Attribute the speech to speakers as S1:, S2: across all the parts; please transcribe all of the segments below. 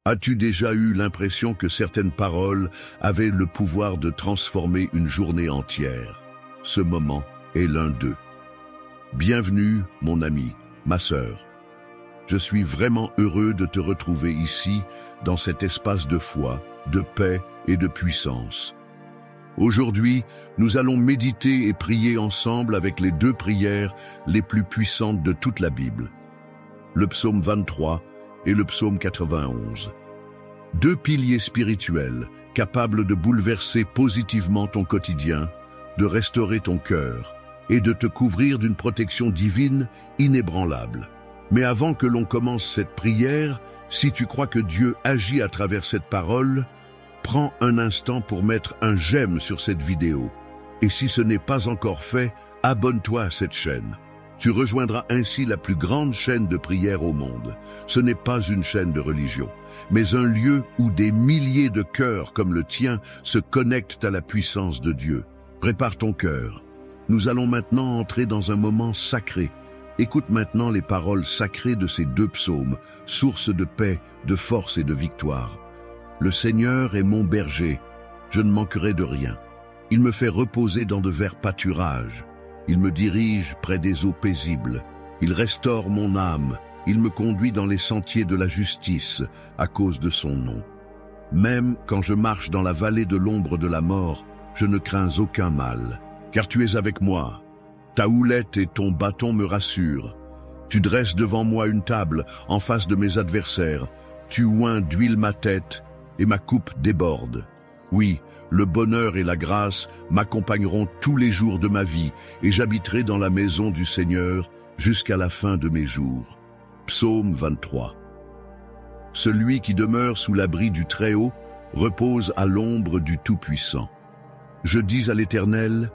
S1: As-tu déjà eu l'impression que certaines paroles avaient le pouvoir de transformer une journée entière? Ce moment est l'un d'eux. Bienvenue, mon ami, ma sœur. Je suis vraiment heureux de te retrouver ici, dans cet espace de foi, de paix et de puissance. Aujourd'hui, nous allons méditer et prier ensemble avec les deux prières les plus puissantes de toute la Bible. Le psaume 23 et le psaume 91. Deux piliers spirituels capables de bouleverser positivement ton quotidien, de restaurer ton cœur et de te couvrir d'une protection divine inébranlable. Mais avant que l'on commence cette prière, si tu crois que Dieu agit à travers cette parole, prends un instant pour mettre un j'aime sur cette vidéo. Et si ce n'est pas encore fait, abonne-toi à cette chaîne. Tu rejoindras ainsi la plus grande chaîne de prière au monde. Ce n'est pas une chaîne de religion, mais un lieu où des milliers de cœurs comme le tien se connectent à la puissance de Dieu. Prépare ton cœur. Nous allons maintenant entrer dans un moment sacré. Écoute maintenant les paroles sacrées de ces deux psaumes, source de paix, de force et de victoire. Le Seigneur est mon berger, je ne manquerai de rien. Il me fait reposer dans de verts pâturages. Il me dirige près des eaux paisibles. Il restaure mon âme. Il me conduit dans les sentiers de la justice à cause de son nom. Même quand je marche dans la vallée de l'ombre de la mort, je ne crains aucun mal, car tu es avec moi. Ta houlette et ton bâton me rassurent. Tu dresses devant moi une table en face de mes adversaires. Tu oins d'huile ma tête et ma coupe déborde. Oui, le bonheur et la grâce m'accompagneront tous les jours de ma vie et j'habiterai dans la maison du Seigneur jusqu'à la fin de mes jours. Psaume 23. Celui qui demeure sous l'abri du Très-Haut repose à l'ombre du Tout-Puissant. Je dis à l'Éternel,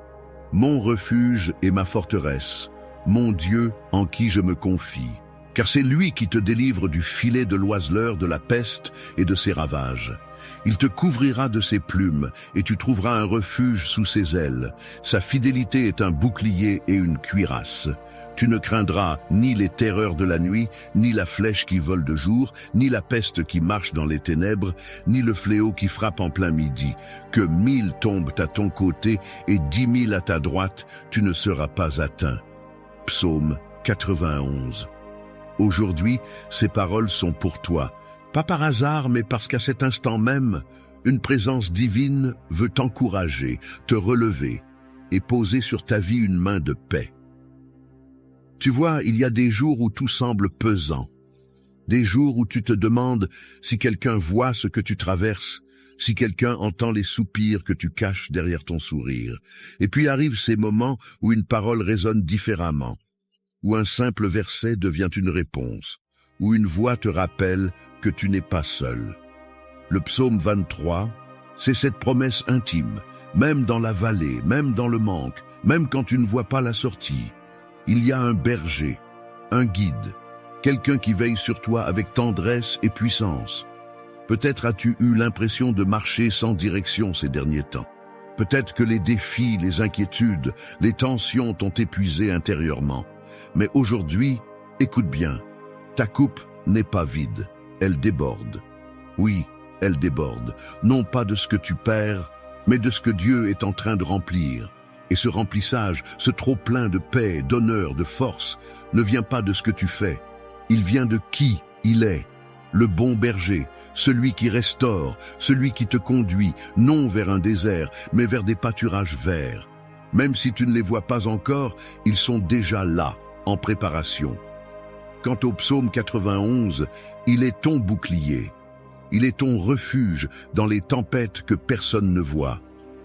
S1: mon refuge et ma forteresse, mon Dieu en qui je me confie. Car c'est lui qui te délivre du filet de l'oiseleur, de la peste et de ses ravages. Il te couvrira de ses plumes et tu trouveras un refuge sous ses ailes. Sa fidélité est un bouclier et une cuirasse. Tu ne craindras ni les terreurs de la nuit, ni la flèche qui vole de jour, ni la peste qui marche dans les ténèbres, ni le fléau qui frappe en plein midi. Que 1000 tombent à ton côté et 10 000 à ta droite, tu ne seras pas atteint. Psaume 91. Aujourd'hui, ces paroles sont pour toi. Pas par hasard, mais parce qu'à cet instant même, une présence divine veut t'encourager, te relever et poser sur ta vie une main de paix. Tu vois, il y a des jours où tout semble pesant, des jours où tu te demandes si quelqu'un voit ce que tu traverses, si quelqu'un entend les soupirs que tu caches derrière ton sourire. Et puis arrivent ces moments où une parole résonne différemment, où un simple verset devient une réponse, où une voix te rappelle que tu n'es pas seul. Le psaume 23, c'est cette promesse intime, même dans la vallée, même dans le manque, même quand tu ne vois pas la sortie. Il y a un berger, un guide, quelqu'un qui veille sur toi avec tendresse et puissance. Peut-être as-tu eu l'impression de marcher sans direction ces derniers temps. Peut-être que les défis, les inquiétudes, les tensions t'ont épuisé intérieurement. Mais aujourd'hui, écoute bien, ta coupe n'est pas vide, elle déborde. Oui, elle déborde, non pas de ce que tu perds, mais de ce que Dieu est en train de remplir. Et ce remplissage, ce trop-plein de paix, d'honneur, de force, ne vient pas de ce que tu fais. Il vient de qui il est, le bon berger, celui qui restaure, celui qui te conduit, non vers un désert, mais vers des pâturages verts. Même si tu ne les vois pas encore, ils sont déjà là, en préparation. Quant au psaume 91, il est ton bouclier. Il est ton refuge dans les tempêtes que personne ne voit.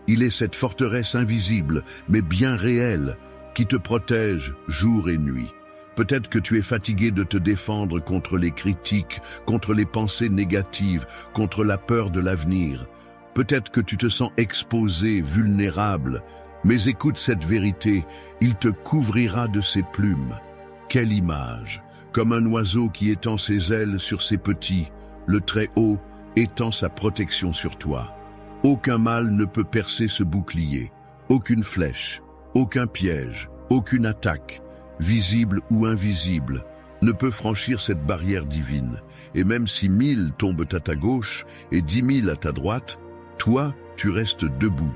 S1: Il est cette forteresse invisible, mais bien réelle, qui te protège jour et nuit. Peut-être que tu es fatigué de te défendre contre les critiques, contre les pensées négatives, contre la peur de l'avenir. Peut-être que tu te sens exposé, vulnérable. Mais écoute cette vérité, il te couvrira de ses plumes. Quelle image! Comme un oiseau qui étend ses ailes sur ses petits, le Très-Haut étend sa protection sur toi. Aucun mal ne peut percer ce bouclier, aucune flèche, aucun piège, aucune attaque, visible ou invisible, ne peut franchir cette barrière divine. Et même si 1000 tombent à ta gauche et 10 000 à ta droite, toi, tu restes debout.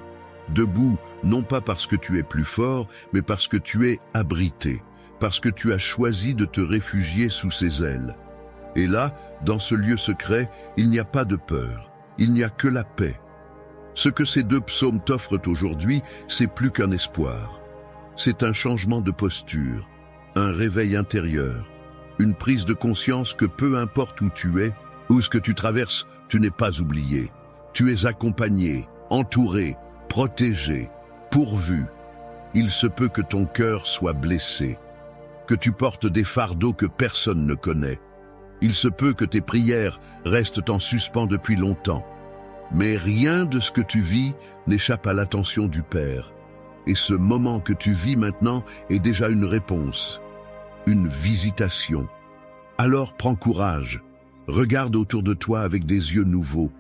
S1: Debout, non pas parce que tu es plus fort, mais parce que tu es abrité, parce que tu as choisi de te réfugier sous ses ailes. Et là, dans ce lieu secret, il n'y a pas de peur, il n'y a que la paix. Ce que ces 2 psaumes t'offrent aujourd'hui, c'est plus qu'un espoir. C'est un changement de posture, un réveil intérieur, une prise de conscience que peu importe où tu es, ou ce que tu traverses, tu n'es pas oublié. Tu es accompagné, entouré, protégé, pourvu. Il se peut que ton cœur soit blessé, que tu portes des fardeaux que personne ne connaît. Il se peut que tes prières restent en suspens depuis longtemps. Mais rien de ce que tu vis n'échappe à l'attention du Père. Et ce moment que tu vis maintenant est déjà une réponse, une visitation. Alors prends courage, regarde autour de toi avec des yeux nouveaux.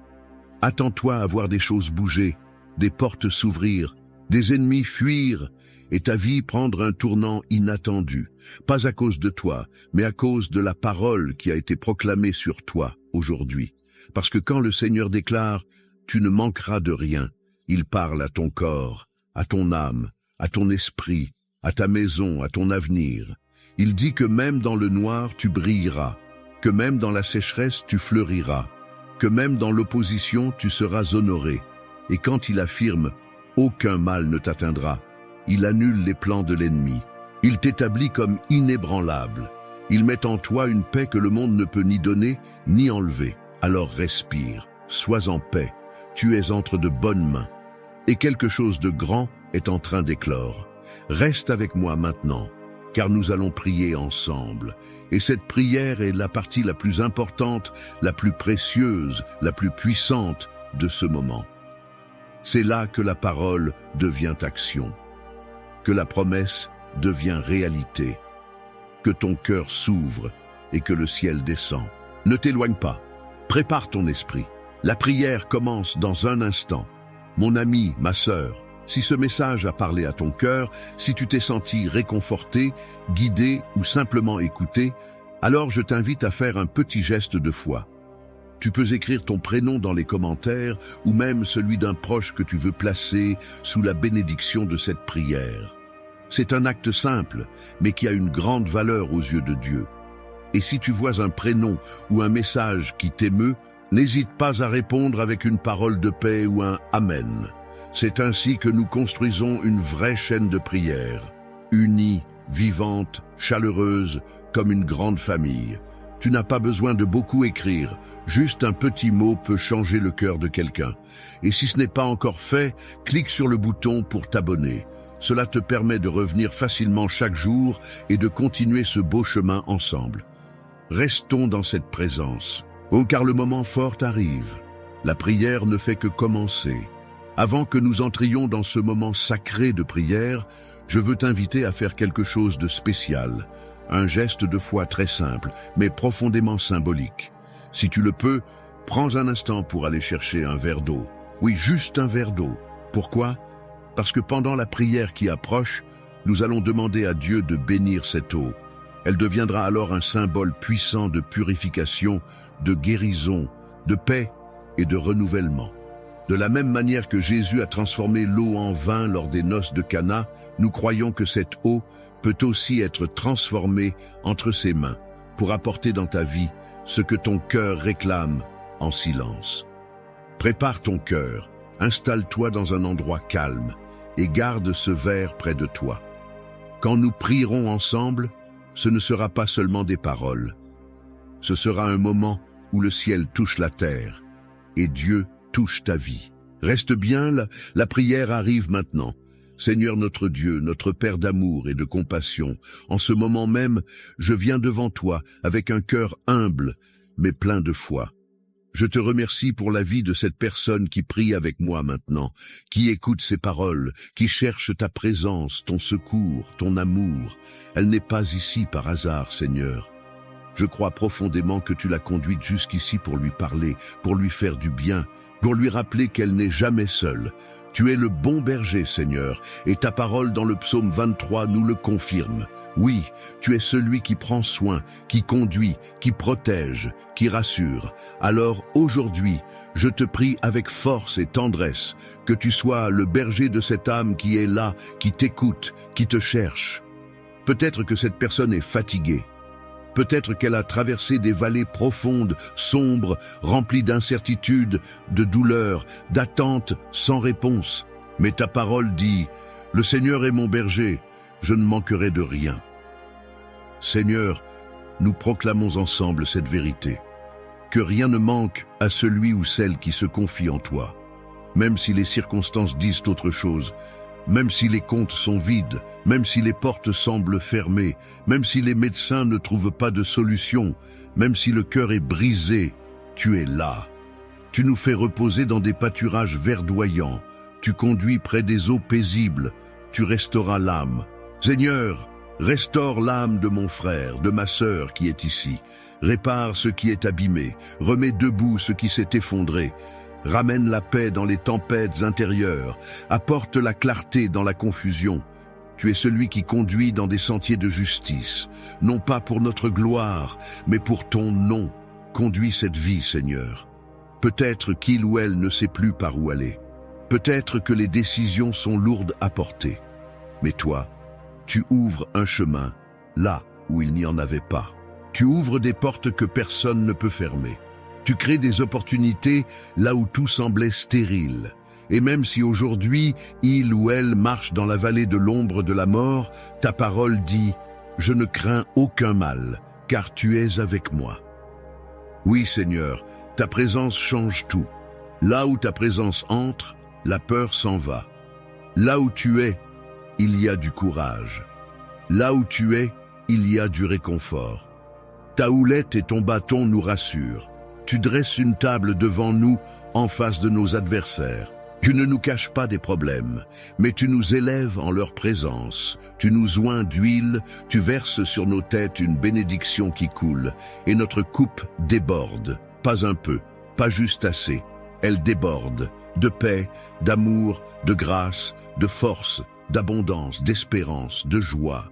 S1: Attends-toi à voir des choses bouger, des portes s'ouvrir, des ennemis fuir, et ta vie prendre un tournant inattendu, pas à cause de toi, mais à cause de la parole qui a été proclamée sur toi aujourd'hui. Parce que quand le Seigneur déclare « Tu ne manqueras de rien », il parle à ton corps, à ton âme, à ton esprit, à ta maison, à ton avenir. Il dit que même dans le noir tu brilleras, que même dans la sécheresse tu fleuriras, que même dans l'opposition tu seras honoré. Et quand il affirme « Aucun mal ne t'atteindra », il annule les plans de l'ennemi. Il t'établit comme inébranlable. Il met en toi une paix que le monde ne peut ni donner ni enlever. Alors respire, sois en paix. Tu es entre de bonnes mains. Et quelque chose de grand est en train d'éclore. Reste avec moi maintenant, car nous allons prier ensemble. Et cette prière est la partie la plus importante, la plus précieuse, la plus puissante de ce moment. C'est là que la parole devient action, que la promesse devient réalité, que ton cœur s'ouvre et que le ciel descend. Ne t'éloigne pas, prépare ton esprit. La prière commence dans un instant. Mon ami, ma sœur, si ce message a parlé à ton cœur, si tu t'es senti réconforté, guidé ou simplement écouté, alors je t'invite à faire un petit geste de foi. Tu peux écrire ton prénom dans les commentaires ou même celui d'un proche que tu veux placer sous la bénédiction de cette prière. C'est un acte simple, mais qui a une grande valeur aux yeux de Dieu. Et si tu vois un prénom ou un message qui t'émeut, n'hésite pas à répondre avec une parole de paix ou un « Amen ». C'est ainsi que nous construisons une vraie chaîne de prière, unie, vivante, chaleureuse, comme une grande famille. Tu n'as pas besoin de beaucoup écrire, juste un petit mot peut changer le cœur de quelqu'un. Et si ce n'est pas encore fait, clique sur le bouton pour t'abonner. Cela te permet de revenir facilement chaque jour et de continuer ce beau chemin ensemble. Restons dans cette présence. Oh, car le moment fort arrive. La prière ne fait que commencer. Avant que nous entrions dans ce moment sacré de prière, je veux t'inviter à faire quelque chose de spécial. Un geste de foi très simple, mais profondément symbolique. Si tu le peux, prends un instant pour aller chercher un verre d'eau. Oui, juste un verre d'eau. Pourquoi ? Parce que pendant la prière qui approche, nous allons demander à Dieu de bénir cette eau. Elle deviendra alors un symbole puissant de purification, de guérison, de paix et de renouvellement. De la même manière que Jésus a transformé l'eau en vin lors des noces de Cana, nous croyons que cette eau peut aussi être transformée entre ses mains pour apporter dans ta vie ce que ton cœur réclame en silence. Prépare ton cœur, installe-toi dans un endroit calme et garde ce verre près de toi. Quand nous prierons ensemble, ce ne sera pas seulement des paroles. Ce sera un moment où le ciel touche la terre et Dieu touche ta vie. Reste bien, la prière arrive maintenant. Seigneur notre Dieu, notre Père d'amour et de compassion, en ce moment même, je viens devant toi avec un cœur humble, mais plein de foi. Je te remercie pour la vie de cette personne qui prie avec moi maintenant, qui écoute ces paroles, qui cherche ta présence, ton secours, ton amour. Elle n'est pas ici par hasard, Seigneur. Je crois profondément que tu l'as conduite jusqu'ici pour lui parler, pour lui faire du bien, pour lui rappeler qu'elle n'est jamais seule. Tu es le bon berger, Seigneur, et ta parole dans le psaume 23 nous le confirme. Oui, tu es celui qui prend soin, qui conduit, qui protège, qui rassure. Alors aujourd'hui, je te prie avec force et tendresse que tu sois le berger de cette âme qui est là, qui t'écoute, qui te cherche. Peut-être que cette personne est fatiguée. Peut-être qu'elle a traversé des vallées profondes, sombres, remplies d'incertitudes, de douleurs, d'attentes sans réponse. Mais ta parole dit, « Le Seigneur est mon berger, je ne manquerai de rien. » Seigneur, nous proclamons ensemble cette vérité. Que rien ne manque à celui ou celle qui se confie en toi. Même si les circonstances disent autre chose, même si les comptes sont vides, même si les portes semblent fermées, même si les médecins ne trouvent pas de solution, même si le cœur est brisé, tu es là. Tu nous fais reposer dans des pâturages verdoyants, tu conduis près des eaux paisibles, tu restauras l'âme. Seigneur, restaure l'âme de mon frère, de ma sœur qui est ici. Répare ce qui est abîmé, remets debout ce qui s'est effondré. Ramène la paix dans les tempêtes intérieures, apporte la clarté dans la confusion. Tu es celui qui conduit dans des sentiers de justice, non pas pour notre gloire, mais pour ton nom. Conduis cette vie, Seigneur. Peut-être qu'il ou elle ne sait plus par où aller. Peut-être que les décisions sont lourdes à porter. Mais toi, tu ouvres un chemin là où il n'y en avait pas. Tu ouvres des portes que personne ne peut fermer. Tu crées des opportunités là où tout semblait stérile. Et même si aujourd'hui, il ou elle marche dans la vallée de l'ombre de la mort, ta parole dit « Je ne crains aucun mal, car tu es avec moi. » Oui, Seigneur, ta présence change tout. Là où ta présence entre, la peur s'en va. Là où tu es, il y a du courage. Là où tu es, il y a du réconfort. Ta houlette et ton bâton nous rassurent. Tu dresses une table devant nous, en face de nos adversaires. Tu ne nous caches pas des problèmes, mais tu nous élèves en leur présence. Tu nous oins d'huile, tu verses sur nos têtes une bénédiction qui coule, et notre coupe déborde, pas un peu, pas juste assez. Elle déborde, de paix, d'amour, de grâce, de force, d'abondance, d'espérance, de joie.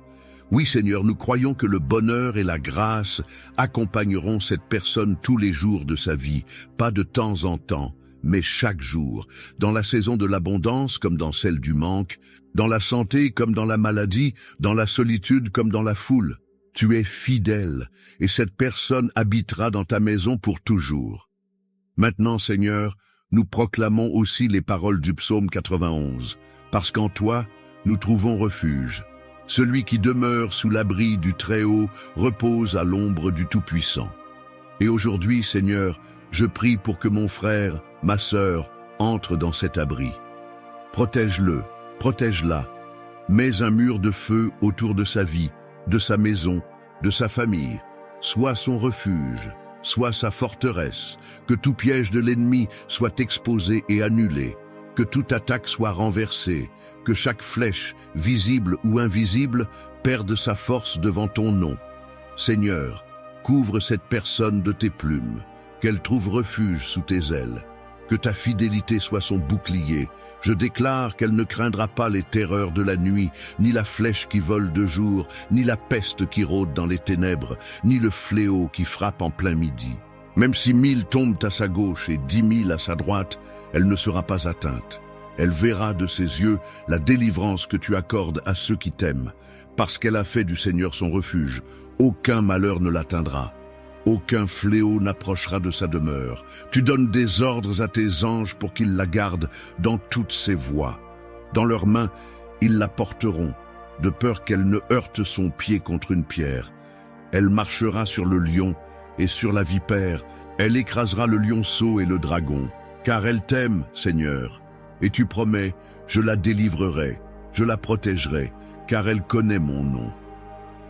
S1: Oui, Seigneur, nous croyons que le bonheur et la grâce accompagneront cette personne tous les jours de sa vie, pas de temps en temps, mais chaque jour, dans la saison de l'abondance comme dans celle du manque, dans la santé comme dans la maladie, dans la solitude comme dans la foule. Tu es fidèle, et cette personne habitera dans ta maison pour toujours. Maintenant, Seigneur, nous proclamons aussi les paroles du psaume 91, parce qu'en toi, nous trouvons refuge. Celui qui demeure sous l'abri du Très-Haut repose à l'ombre du Tout-Puissant. Et aujourd'hui, Seigneur, je prie pour que mon frère, ma sœur, entre dans cet abri. Protège-le, protège-la. Mets un mur de feu autour de sa vie, de sa maison, de sa famille. Sois son refuge, sois sa forteresse. Que tout piège de l'ennemi soit exposé et annulé. Que toute attaque soit renversée. Que chaque flèche, visible ou invisible, perde sa force devant ton nom. Seigneur, couvre cette personne de tes plumes, qu'elle trouve refuge sous tes ailes. Que ta fidélité soit son bouclier. Je déclare qu'elle ne craindra pas les terreurs de la nuit, ni la flèche qui vole de jour, ni la peste qui rôde dans les ténèbres, ni le fléau qui frappe en plein midi. Même si 1000 tombent à sa gauche et 10 000 à sa droite, elle ne sera pas atteinte. Elle verra de ses yeux la délivrance que tu accordes à ceux qui t'aiment. Parce qu'elle a fait du Seigneur son refuge, aucun malheur ne l'atteindra. Aucun fléau n'approchera de sa demeure. Tu donnes des ordres à tes anges pour qu'ils la gardent dans toutes ses voies. Dans leurs mains, ils la porteront, de peur qu'elle ne heurte son pied contre une pierre. Elle marchera sur le lion et sur la vipère. Elle écrasera le lionceau et le dragon. Car elle t'aime, Seigneur. Et tu promets, je la délivrerai, je la protégerai, car elle connaît mon nom.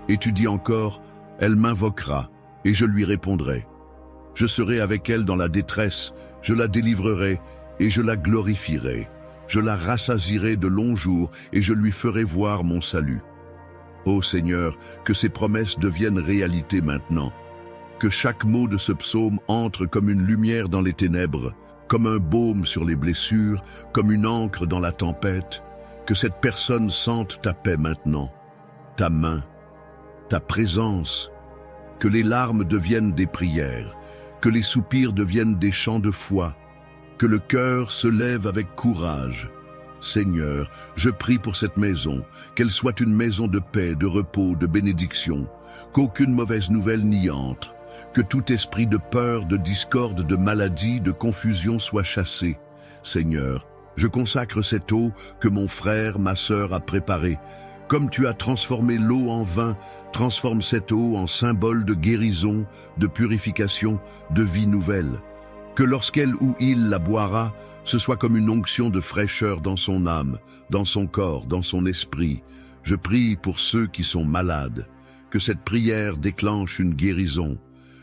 S1: Et tu dis encore, elle m'invoquera, et je lui répondrai. Je serai avec elle dans la détresse, je la délivrerai, et je la glorifierai. Je la rassasierai de longs jours, et je lui ferai voir mon salut. Ô Seigneur, que ces promesses deviennent réalité maintenant. Que chaque mot de ce psaume entre comme une lumière dans les ténèbres, comme un baume sur les blessures, comme une encre dans la tempête. Que cette personne sente ta paix maintenant, ta main, ta présence. Que les larmes deviennent des prières, que les soupirs deviennent des chants de foi, que le cœur se lève avec courage. Seigneur, je prie pour cette maison, qu'elle soit une maison de paix, de repos, de bénédiction, qu'aucune mauvaise nouvelle n'y entre, que tout esprit de peur, de discorde, de maladie, de confusion soit chassé. Seigneur, je consacre cette eau que mon frère, ma sœur a préparée. Comme tu as transformé l'eau en vin, transforme cette eau en symbole de guérison, de purification, de vie nouvelle. Que lorsqu'elle ou il la boira, ce soit comme une onction de fraîcheur dans son âme, dans son corps, dans son esprit. Je prie pour ceux qui sont malades, que cette prière déclenche une guérison.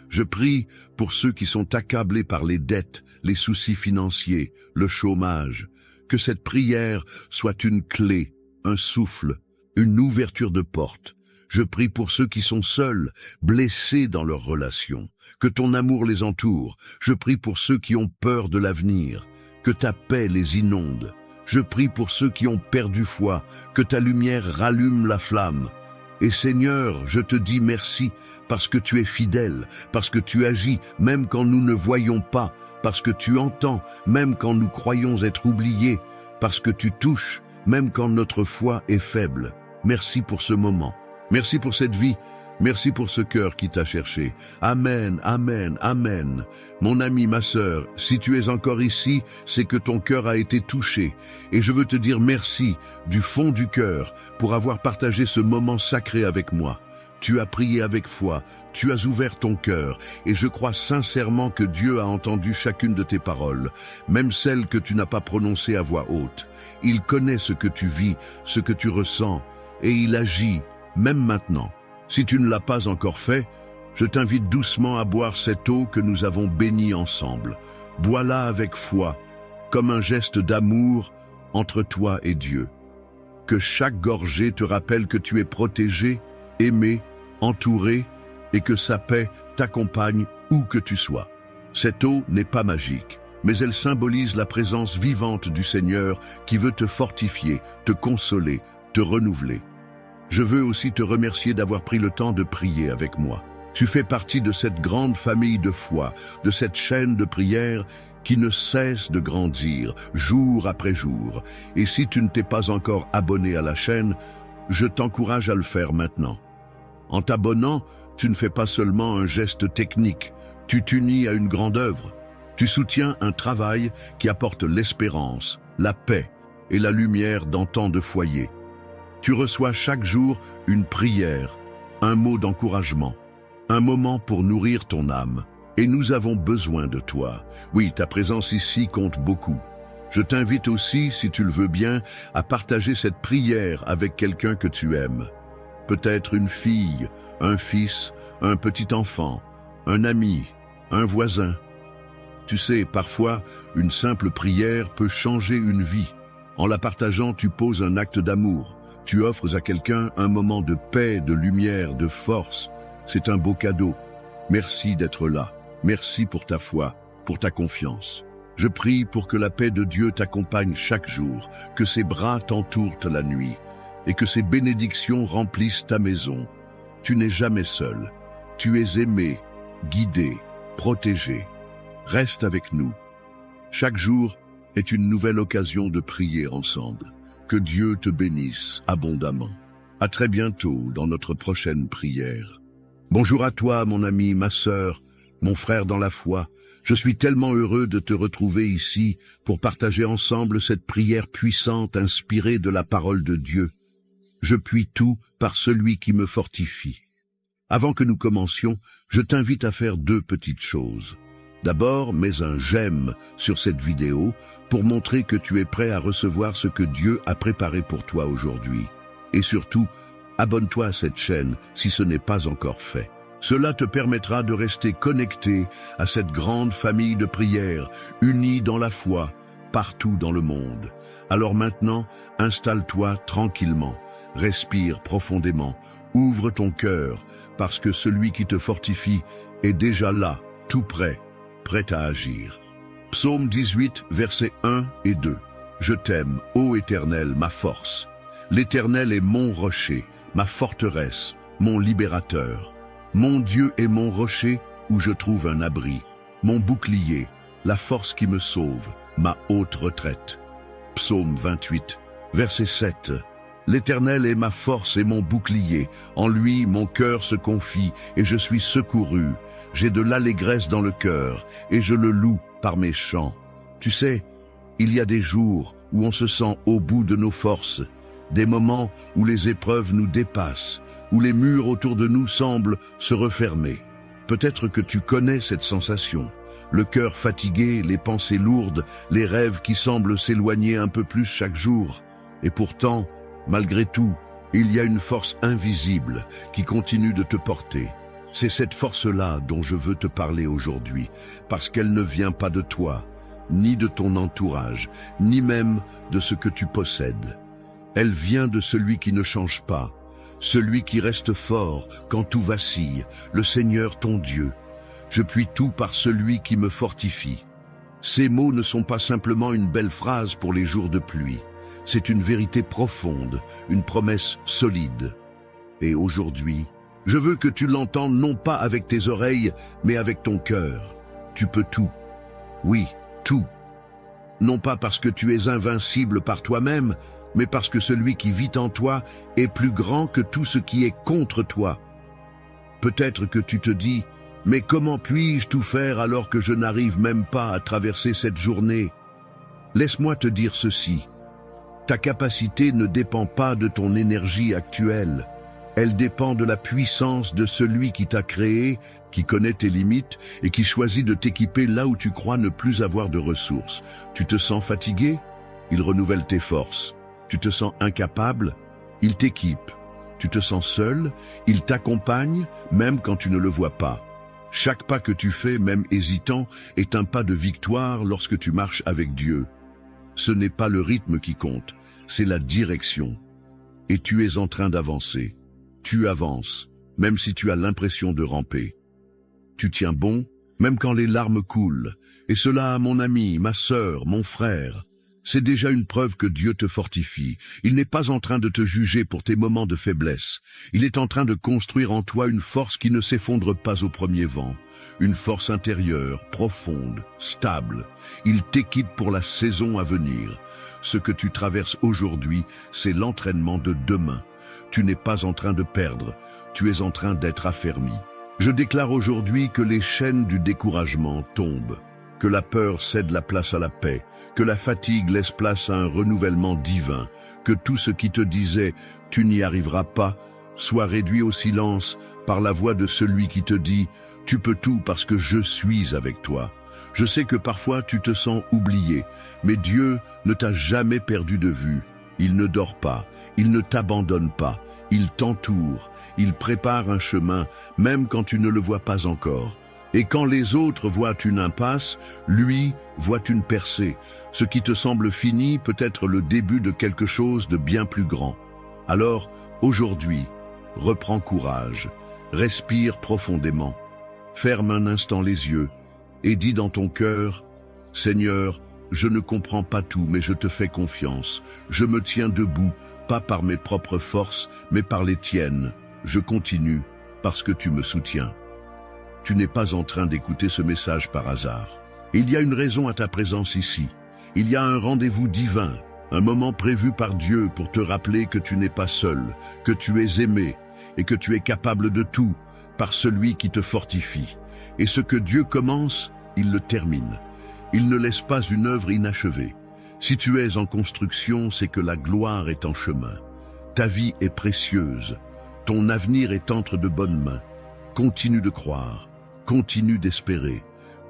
S1: Je prie pour ceux qui sont accablés par les dettes, les soucis financiers, le chômage. Que cette prière soit une clé, un souffle, une ouverture de porte. Je prie pour ceux qui sont seuls, blessés dans leurs relations. Que ton amour les entoure. Je prie pour ceux qui ont peur de l'avenir. Que ta paix les inonde. Je prie pour ceux qui ont perdu foi. Que ta lumière rallume la flamme. Et Seigneur, je te dis merci parce que tu es fidèle, parce que tu agis même quand nous ne voyons pas, parce que tu entends même quand nous croyons être oubliés, parce que tu touches même quand notre foi est faible. Merci pour ce moment. Merci pour cette vie. Merci pour ce cœur qui t'a cherché. Amen, amen, amen. Mon ami, ma sœur, si tu es encore ici, c'est que ton cœur a été touché. Et je veux te dire merci du fond du cœur pour avoir partagé ce moment sacré avec moi. Tu as prié avec foi, tu as ouvert ton cœur, et je crois sincèrement que Dieu a entendu chacune de tes paroles, même celles que tu n'as pas prononcées à voix haute. Il connaît ce que tu vis, ce que tu ressens, et il agit, même maintenant. Si tu ne l'as pas encore fait, je t'invite doucement à boire cette eau que nous avons bénie ensemble. Bois-la avec foi, comme un geste d'amour entre toi et Dieu. Que chaque gorgée te rappelle que tu es protégé, aimé, entouré, et que sa paix t'accompagne où que tu sois. Cette eau n'est pas magique, mais elle symbolise la présence vivante du Seigneur qui veut te fortifier, te consoler, te renouveler. Je veux aussi te remercier d'avoir pris le temps de prier avec moi. Tu fais partie de cette grande famille de foi, de cette chaîne de prière qui ne cesse de grandir jour après jour. Et si tu ne t'es pas encore abonné à la chaîne, je t'encourage à le faire maintenant. En t'abonnant, tu ne fais pas seulement un geste technique, tu t'unis à une grande œuvre. Tu soutiens un travail qui apporte l'espérance, la paix et la lumière dans tant de foyers. Tu reçois chaque jour une prière, un mot d'encouragement, un moment pour nourrir ton âme. Et nous avons besoin de toi. Oui, ta présence ici compte beaucoup. Je t'invite aussi, si tu le veux bien, à partager cette prière avec quelqu'un que tu aimes. Peut-être une fille, un fils, un petit enfant, un ami, un voisin. Tu sais, parfois, une simple prière peut changer une vie. En la partageant, tu poses un acte d'amour. Tu offres à quelqu'un un moment de paix, de lumière, de force. C'est un beau cadeau. Merci d'être là. Merci pour ta foi, pour ta confiance. Je prie pour que la paix de Dieu t'accompagne chaque jour, que ses bras t'entourent la nuit, et que ses bénédictions remplissent ta maison. Tu n'es jamais seul. Tu es aimé, guidé, protégé. Reste avec nous. Chaque jour est une nouvelle occasion de prier ensemble. Que Dieu te bénisse abondamment. À très bientôt dans notre prochaine prière. Bonjour à toi, mon ami, ma sœur, mon frère dans la foi. Je suis tellement heureux de te retrouver ici pour partager ensemble cette prière puissante inspirée de la parole de Dieu. Je puis tout par celui qui me fortifie. Avant que nous commencions, je t'invite à faire deux petites choses. D'abord, mets un j'aime sur cette vidéo pour montrer que tu es prêt à recevoir ce que Dieu a préparé pour toi aujourd'hui. Et surtout, abonne-toi à cette chaîne si ce n'est pas encore fait. Cela te permettra de rester connecté à cette grande famille de prières, unie dans la foi, partout dans le monde. Alors maintenant, installe-toi tranquillement, respire profondément, ouvre ton cœur, parce que celui qui te fortifie est déjà là, tout prêt, prêt à agir. Psaume 18, versets 1 et 2. Je t'aime, ô Éternel, ma force. L'Éternel est mon rocher, ma forteresse, mon libérateur. Mon Dieu est mon rocher où je trouve un abri, mon bouclier, la force qui me sauve, ma haute retraite. Psaume 28, verset 7. L'Éternel est ma force et mon bouclier. En lui, mon cœur se confie et je suis secouru. J'ai de l'allégresse dans le cœur et je le loue par mes chants. Tu sais, il y a des jours où on se sent au bout de nos forces, des moments où les épreuves nous dépassent, où les murs autour de nous semblent se refermer. Peut-être que tu connais cette sensation. Le cœur fatigué, les pensées lourdes, les rêves qui semblent s'éloigner un peu plus chaque jour. Et pourtant, malgré tout, il y a une force invisible qui continue de te porter. C'est cette force-là dont je veux te parler aujourd'hui, parce qu'elle ne vient pas de toi, ni de ton entourage, ni même de ce que tu possèdes. Elle vient de celui qui ne change pas, celui qui reste fort quand tout vacille, le Seigneur ton Dieu. Je puis tout par celui qui me fortifie. Ces mots ne sont pas simplement une belle phrase pour les jours de pluie. C'est une vérité profonde, une promesse solide. Et aujourd'hui, je veux que tu l'entendes non pas avec tes oreilles, mais avec ton cœur. Tu peux tout. Oui, tout. Non pas parce que tu es invincible par toi-même, mais parce que celui qui vit en toi est plus grand que tout ce qui est contre toi. Peut-être que tu te dis, mais comment puis-je tout faire alors que je n'arrive même pas à traverser cette journée? Laisse-moi te dire ceci. Ta capacité ne dépend pas de ton énergie actuelle. Elle dépend de la puissance de celui qui t'a créé, qui connaît tes limites et qui choisit de t'équiper là où tu crois ne plus avoir de ressources. Tu te sens fatigué? Il renouvelle tes forces. Tu te sens incapable? Il t'équipe. Tu te sens seul? Il t'accompagne, même quand tu ne le vois pas. Chaque pas que tu fais, même hésitant, est un pas de victoire lorsque tu marches avec Dieu. Ce n'est pas le rythme qui compte, c'est la direction. Et tu es en train d'avancer. Tu avances, même si tu as l'impression de ramper. Tu tiens bon, même quand les larmes coulent. Et cela, mon ami, ma sœur, mon frère, c'est déjà une preuve que Dieu te fortifie. Il n'est pas en train de te juger pour tes moments de faiblesse. Il est en train de construire en toi une force qui ne s'effondre pas au premier vent. Une force intérieure, profonde, stable. Il t'équipe pour la saison à venir. Ce que tu traverses aujourd'hui, c'est l'entraînement de demain. Tu n'es pas en train de perdre, tu es en train d'être affermi. Je déclare aujourd'hui que les chaînes du découragement tombent, que la peur cède la place à la paix, que la fatigue laisse place à un renouvellement divin, que tout ce qui te disait « tu n'y arriveras pas » soit réduit au silence par la voix de celui qui te dit « tu peux tout parce que je suis avec toi ». Je sais que parfois tu te sens oublié, mais Dieu ne t'a jamais perdu de vue. Il ne dort pas, il ne t'abandonne pas, il t'entoure, il prépare un chemin, même quand tu ne le vois pas encore. Et quand les autres voient une impasse, lui voit une percée. Ce qui te semble fini peut être le début de quelque chose de bien plus grand. Alors, aujourd'hui, reprends courage, respire profondément, ferme un instant les yeux et dis dans ton cœur, « Seigneur, je ne comprends pas tout, mais je te fais confiance. Je me tiens debout, pas par mes propres forces, mais par les tiennes. Je continue parce que tu me soutiens. » Tu n'es pas en train d'écouter ce message par hasard. Il y a une raison à ta présence ici. Il y a un rendez-vous divin, un moment prévu par Dieu pour te rappeler que tu n'es pas seul, que tu es aimé et que tu es capable de tout par celui qui te fortifie. Et ce que Dieu commence, il le termine. Il ne laisse pas une œuvre inachevée. Si tu es en construction, c'est que la gloire est en chemin. Ta vie est précieuse. Ton avenir est entre de bonnes mains. Continue de croire. Continue d'espérer,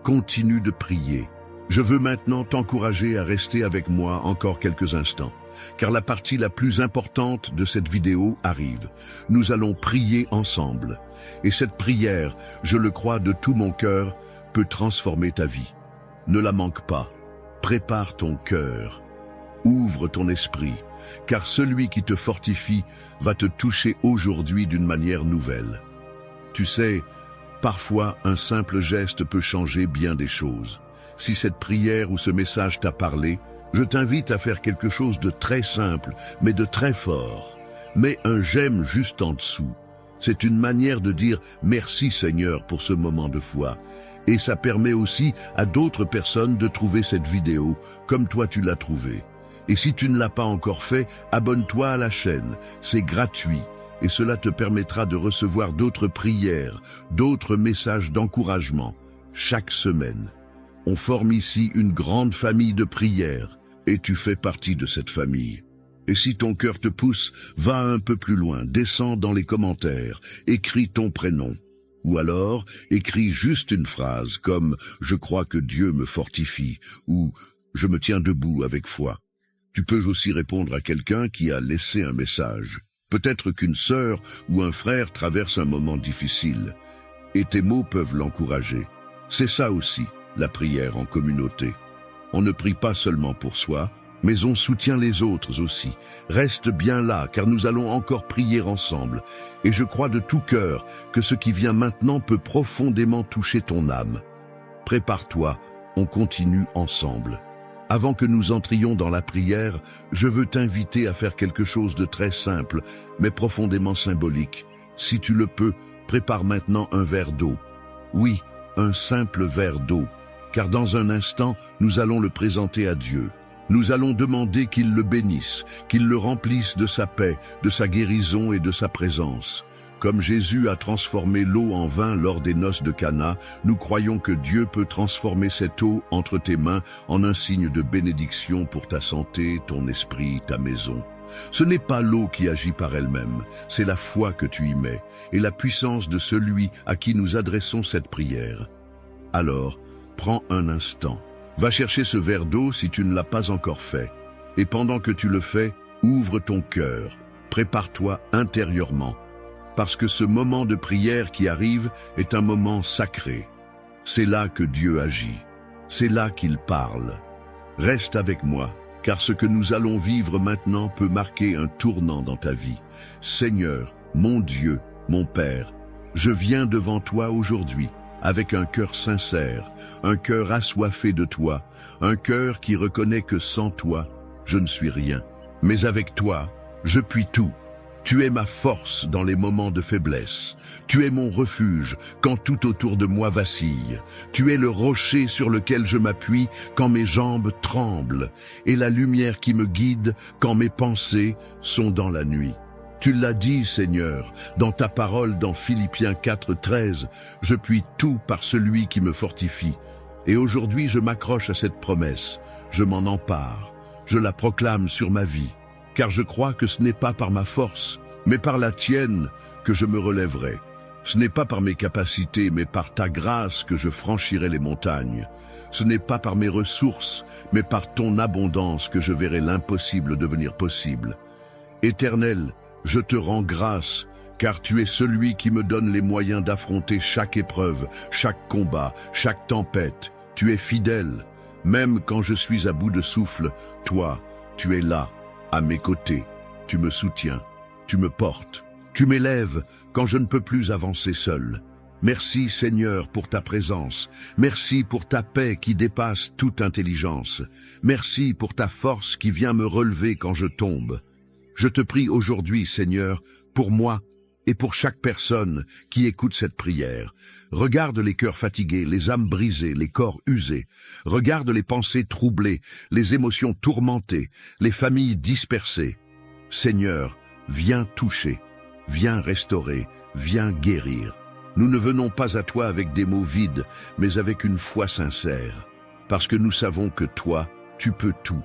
S1: continue de prier. Je veux maintenant t'encourager à rester avec moi encore quelques instants, car la partie la plus importante de cette vidéo arrive. Nous allons prier ensemble, et cette prière, je le crois de tout mon cœur, peut transformer ta vie. Ne la manque pas, prépare ton cœur, ouvre ton esprit, car celui qui te fortifie va te toucher aujourd'hui d'une manière nouvelle. Tu sais, Parfois, un simple geste peut changer bien des choses. Si cette prière ou ce message t'a parlé, je t'invite à faire quelque chose de très simple, mais de très fort. Mets un j'aime juste en dessous. C'est une manière de dire merci Seigneur pour ce moment de foi. Et ça permet aussi à d'autres personnes de trouver cette vidéo comme toi tu l'as trouvée. Et si tu ne l'as pas encore fait, abonne-toi à la chaîne, c'est gratuit. Et cela te permettra de recevoir d'autres prières, d'autres messages d'encouragement, chaque semaine. On forme ici une grande famille de prières, et tu fais partie de cette famille. Et si ton cœur te pousse, va un peu plus loin, descends dans les commentaires, écris ton prénom. Ou alors, écris juste une phrase comme « Je crois que Dieu me fortifie » ou « Je me tiens debout avec foi ». Tu peux aussi répondre à quelqu'un qui a laissé un message. Peut-être qu'une sœur ou un frère traverse un moment difficile, et tes mots peuvent l'encourager. C'est ça aussi, la prière en communauté. On ne prie pas seulement pour soi, mais on soutient les autres aussi. Reste bien là, car nous allons encore prier ensemble. Et je crois de tout cœur que ce qui vient maintenant peut profondément toucher ton âme. Prépare-toi, on continue ensemble. Avant que nous entrions dans la prière, je veux t'inviter à faire quelque chose de très simple, mais profondément symbolique. Si tu le peux, prépare maintenant un verre d'eau. Oui, un simple verre d'eau, car dans un instant, nous allons le présenter à Dieu. Nous allons demander qu'il le bénisse, qu'il le remplisse de sa paix, de sa guérison et de sa présence. Comme Jésus a transformé l'eau en vin lors des noces de Cana, nous croyons que Dieu peut transformer cette eau entre tes mains en un signe de bénédiction pour ta santé, ton esprit, ta maison. Ce n'est pas l'eau qui agit par elle-même, c'est la foi que tu y mets et la puissance de celui à qui nous adressons cette prière. Alors, prends un instant. Va chercher ce verre d'eau si tu ne l'as pas encore fait. Et pendant que tu le fais, ouvre ton cœur. Prépare-toi intérieurement. Parce que ce moment de prière qui arrive est un moment sacré. C'est là que Dieu agit. C'est là qu'il parle. Reste avec moi, car ce que nous allons vivre maintenant peut marquer un tournant dans ta vie. Seigneur, mon Dieu, mon Père, je viens devant toi aujourd'hui avec un cœur sincère, un cœur assoiffé de toi, un cœur qui reconnaît que sans toi, je ne suis rien. Mais avec toi, je puis tout. Tu es ma force dans les moments de faiblesse. Tu es mon refuge quand tout autour de moi vacille. Tu es le rocher sur lequel je m'appuie quand mes jambes tremblent et la lumière qui me guide quand mes pensées sont dans la nuit. Tu l'as dit, Seigneur, dans ta parole dans Philippiens 4:13, « Je puis tout par celui qui me fortifie ». Et aujourd'hui, je m'accroche à cette promesse. Je m'en empare. Je la proclame sur ma vie. Car je crois que ce n'est pas par ma force, mais par la tienne que je me relèverai. Ce n'est pas par mes capacités, mais par ta grâce que je franchirai les montagnes. Ce n'est pas par mes ressources, mais par ton abondance que je verrai l'impossible devenir possible. Éternel, je te rends grâce, car tu es celui qui me donne les moyens d'affronter chaque épreuve, chaque combat, chaque tempête. Tu es fidèle. Même quand je suis à bout de souffle, toi, tu es là. À mes côtés, tu me soutiens, tu me portes, tu m'élèves quand je ne peux plus avancer seul. Merci Seigneur pour ta présence, merci pour ta paix qui dépasse toute intelligence, merci pour ta force qui vient me relever quand je tombe. Je te prie aujourd'hui Seigneur, pour moi et pour chaque personne qui écoute cette prière. Regarde les cœurs fatigués, les âmes brisées, les corps usés. Regarde les pensées troublées, les émotions tourmentées, les familles dispersées. Seigneur, viens toucher, viens restaurer, viens guérir. Nous ne venons pas à toi avec des mots vides, mais avec une foi sincère, parce que nous savons que toi, tu peux tout.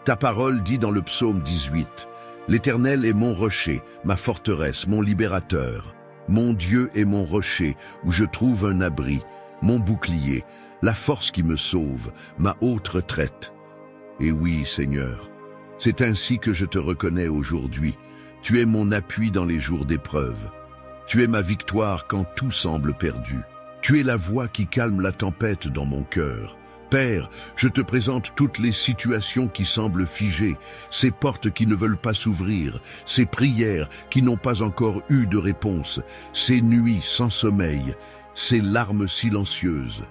S1: Ta parole dit dans le psaume 18, « L'Éternel est mon rocher, ma forteresse, mon libérateur. Mon Dieu est mon rocher, où je trouve un abri, mon bouclier, la force qui me sauve, ma haute retraite. » Et oui, Seigneur, c'est ainsi que je te reconnais aujourd'hui. Tu es mon appui dans les jours d'épreuve. Tu es ma victoire quand tout semble perdu. Tu es la voix qui calme la tempête dans mon cœur. Père, je te présente toutes les situations qui semblent figées, ces portes qui ne veulent pas s'ouvrir, ces prières qui n'ont pas encore eu de réponse, ces nuits sans sommeil, ces larmes silencieuses.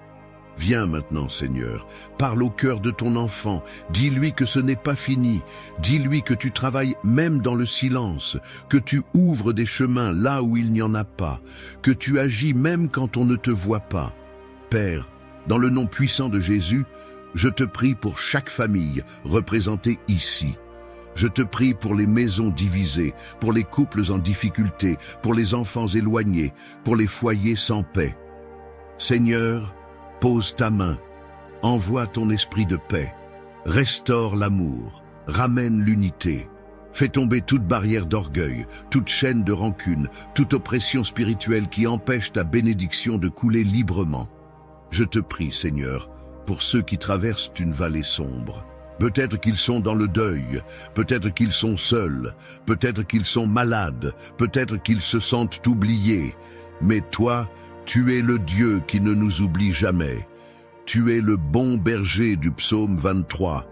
S1: Viens maintenant, Seigneur, parle au cœur de ton enfant, dis-lui que ce n'est pas fini, dis-lui que tu travailles même dans le silence, que tu ouvres des chemins là où il n'y en a pas, que tu agis même quand on ne te voit pas. Père, dans le nom puissant de Jésus, je te prie pour chaque famille représentée ici. Je te prie pour les maisons divisées, pour les couples en difficulté, pour les enfants éloignés, pour les foyers sans paix. Seigneur, pose ta main, envoie ton esprit de paix, restaure l'amour, ramène l'unité, fais tomber toute barrière d'orgueil, toute chaîne de rancune, toute oppression spirituelle qui empêche ta bénédiction de couler librement. Je te prie, Seigneur, pour ceux qui traversent une vallée sombre. Peut-être qu'ils sont dans le deuil, peut-être qu'ils sont seuls, peut-être qu'ils sont malades, peut-être qu'ils se sentent oubliés. Mais toi, tu es le Dieu qui ne nous oublie jamais. Tu es le bon berger du psaume 23.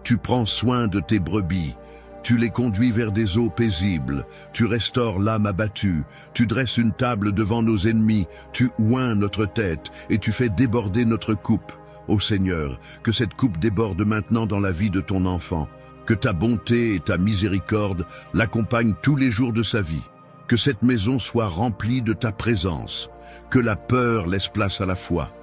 S1: Tu prends soin de tes brebis. Tu les conduis vers des eaux paisibles, tu restaures l'âme abattue, tu dresses une table devant nos ennemis, tu oins notre tête et tu fais déborder notre coupe. Ô Seigneur, que cette coupe déborde maintenant dans la vie de ton enfant, que ta bonté et ta miséricorde l'accompagnent tous les jours de sa vie, que cette maison soit remplie de ta présence, que la peur laisse place à la foi,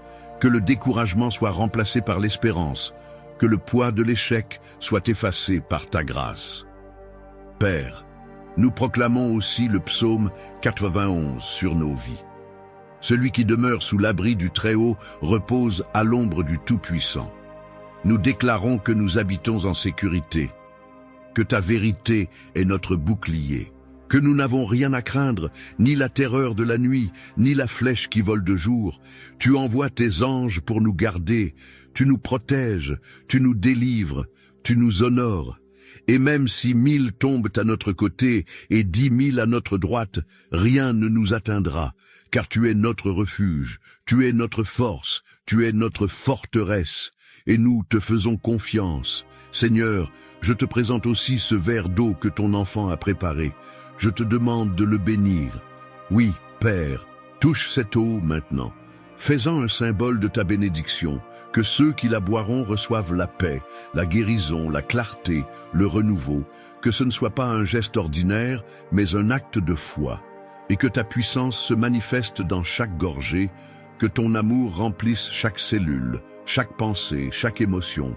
S1: que le découragement soit remplacé par l'espérance, que le poids de l'échec soit effacé par ta grâce. Père, nous proclamons aussi le psaume 91 sur nos vies. Celui qui demeure sous l'abri du Très-Haut repose à l'ombre du Tout-Puissant. Nous déclarons que nous habitons en sécurité, que ta vérité est notre bouclier, que nous n'avons rien à craindre, ni la terreur de la nuit, ni la flèche qui vole de jour. Tu envoies tes anges pour nous garder, tu nous protèges, tu nous délivres, tu nous honores. Et même si 1000 tombent à notre côté et 10 000 à notre droite, rien ne nous atteindra, car tu es notre refuge, tu es notre force, tu es notre forteresse, et nous te faisons confiance. Seigneur, je te présente aussi ce verre d'eau que ton enfant a préparé. Je te demande de le bénir. Oui, Père, touche cette eau maintenant. Fais-en un symbole de ta bénédiction, que ceux qui la boiront reçoivent la paix, la guérison, la clarté, le renouveau, que ce ne soit pas un geste ordinaire, mais un acte de foi, et que ta puissance se manifeste dans chaque gorgée, que ton amour remplisse chaque cellule, chaque pensée, chaque émotion.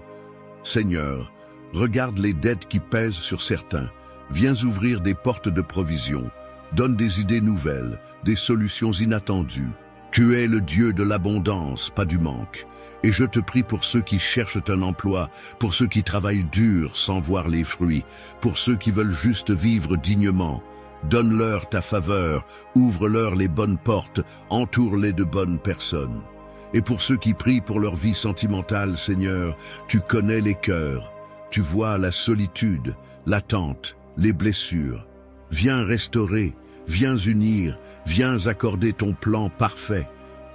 S1: Seigneur, regarde les dettes qui pèsent sur certains, viens ouvrir des portes de provision, donne des idées nouvelles, des solutions inattendues. Tu es le Dieu de l'abondance, pas du manque. Et je te prie pour ceux qui cherchent un emploi, pour ceux qui travaillent dur sans voir les fruits, pour ceux qui veulent juste vivre dignement. Donne-leur ta faveur, ouvre-leur les bonnes portes, entoure-les de bonnes personnes. Et pour ceux qui prient pour leur vie sentimentale, Seigneur, tu connais les cœurs, tu vois la solitude, l'attente, les blessures. Viens restaurer, viens unir, viens accorder ton plan parfait.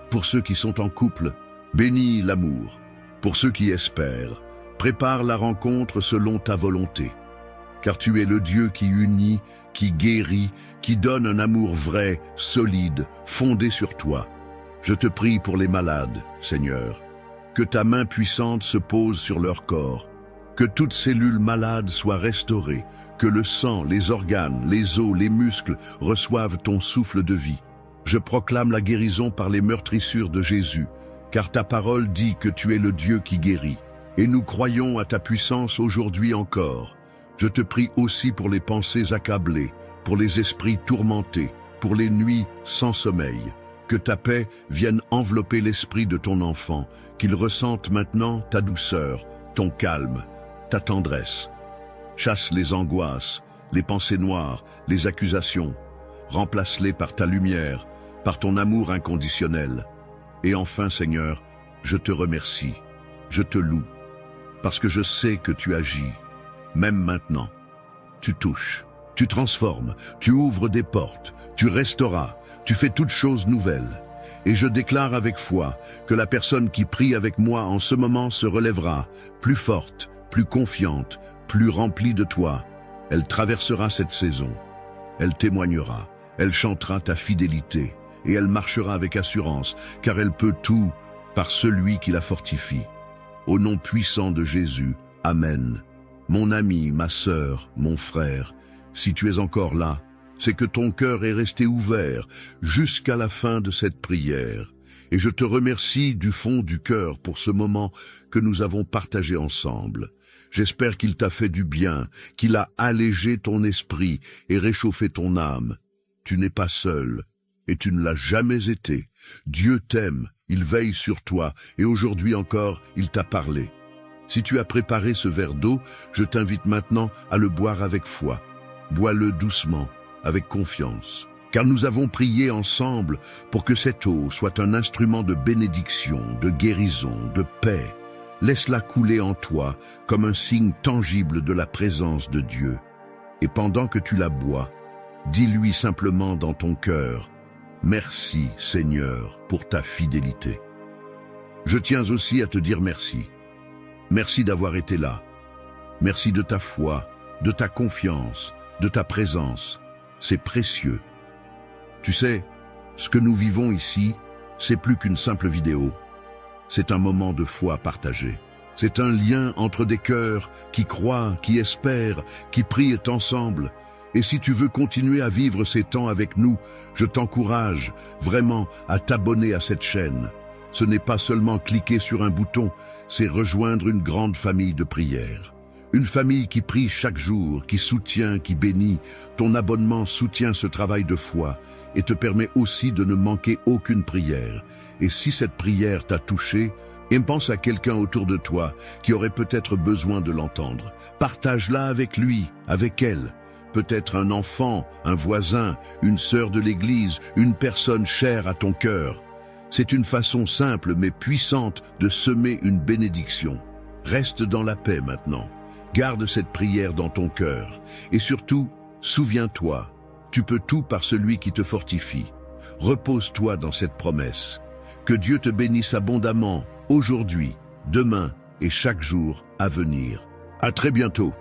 S1: Pour ceux qui sont en couple, bénis l'amour. Pour ceux qui espèrent, prépare la rencontre selon ta volonté. Car tu es le Dieu qui unit, qui guérit, qui donne un amour vrai, solide, fondé sur toi. Je te prie pour les malades, Seigneur, que ta main puissante se pose sur leur corps, que toute cellule malade soit restaurée, que le sang, les organes, les os, les muscles reçoivent ton souffle de vie. Je proclame la guérison par les meurtrissures de Jésus, car ta parole dit que tu es le Dieu qui guérit. Et nous croyons à ta puissance aujourd'hui encore. Je te prie aussi pour les pensées accablées, pour les esprits tourmentés, pour les nuits sans sommeil. Que ta paix vienne envelopper l'esprit de ton enfant, qu'il ressente maintenant ta douceur, ton calme, ta tendresse. Chasse les angoisses, les pensées noires, les accusations. Remplace-les par ta lumière, par ton amour inconditionnel. Et enfin, Seigneur, je te remercie, je te loue, parce que je sais que tu agis, même maintenant. Tu touches, tu transformes, tu ouvres des portes, tu restauras, tu fais toutes choses nouvelles. Et je déclare avec foi que la personne qui prie avec moi en ce moment se relèvera, plus forte, plus confiante, plus remplie de toi. Elle traversera cette saison. Elle témoignera, elle chantera ta fidélité et elle marchera avec assurance, car elle peut tout par celui qui la fortifie. Au nom puissant de Jésus, Amen. Mon ami, ma sœur, mon frère, si tu es encore là, c'est que ton cœur est resté ouvert jusqu'à la fin de cette prière. Et je te remercie du fond du cœur pour ce moment que nous avons partagé ensemble. J'espère qu'il t'a fait du bien, qu'il a allégé ton esprit et réchauffé ton âme. Tu n'es pas seul, et tu ne l'as jamais été. Dieu t'aime, il veille sur toi, et aujourd'hui encore, il t'a parlé. Si tu as préparé ce verre d'eau, je t'invite maintenant à le boire avec foi. Bois-le doucement, avec confiance, car nous avons prié ensemble pour que cette eau soit un instrument de bénédiction, de guérison, de paix. Laisse-la couler en toi comme un signe tangible de la présence de Dieu. Et pendant que tu la bois, dis-lui simplement dans ton cœur, « Merci Seigneur pour ta fidélité ». Je tiens aussi à te dire merci. Merci d'avoir été là. Merci de ta foi, de ta confiance, de ta présence. C'est précieux. Tu sais, ce que nous vivons ici, c'est plus qu'une simple vidéo. C'est un moment de foi partagé. C'est un lien entre des cœurs qui croient, qui espèrent, qui prient ensemble. Et si tu veux continuer à vivre ces temps avec nous, je t'encourage vraiment à t'abonner à cette chaîne. Ce n'est pas seulement cliquer sur un bouton, c'est rejoindre une grande famille de prières. Une famille qui prie chaque jour, qui soutient, qui bénit. Ton abonnement soutient ce travail de foi et te permet aussi de ne manquer aucune prière. Et si cette prière t'a touché, pense à quelqu'un autour de toi qui aurait peut-être besoin de l'entendre. Partage-la avec lui, avec elle. Peut-être un enfant, un voisin, une sœur de l'église, une personne chère à ton cœur. C'est une façon simple mais puissante de semer une bénédiction. Reste dans la paix maintenant. Garde cette prière dans ton cœur. Et surtout, souviens-toi, tu peux tout par celui qui te fortifie. Repose-toi dans cette promesse. Que Dieu te bénisse abondamment, aujourd'hui, demain et chaque jour à venir. À très bientôt.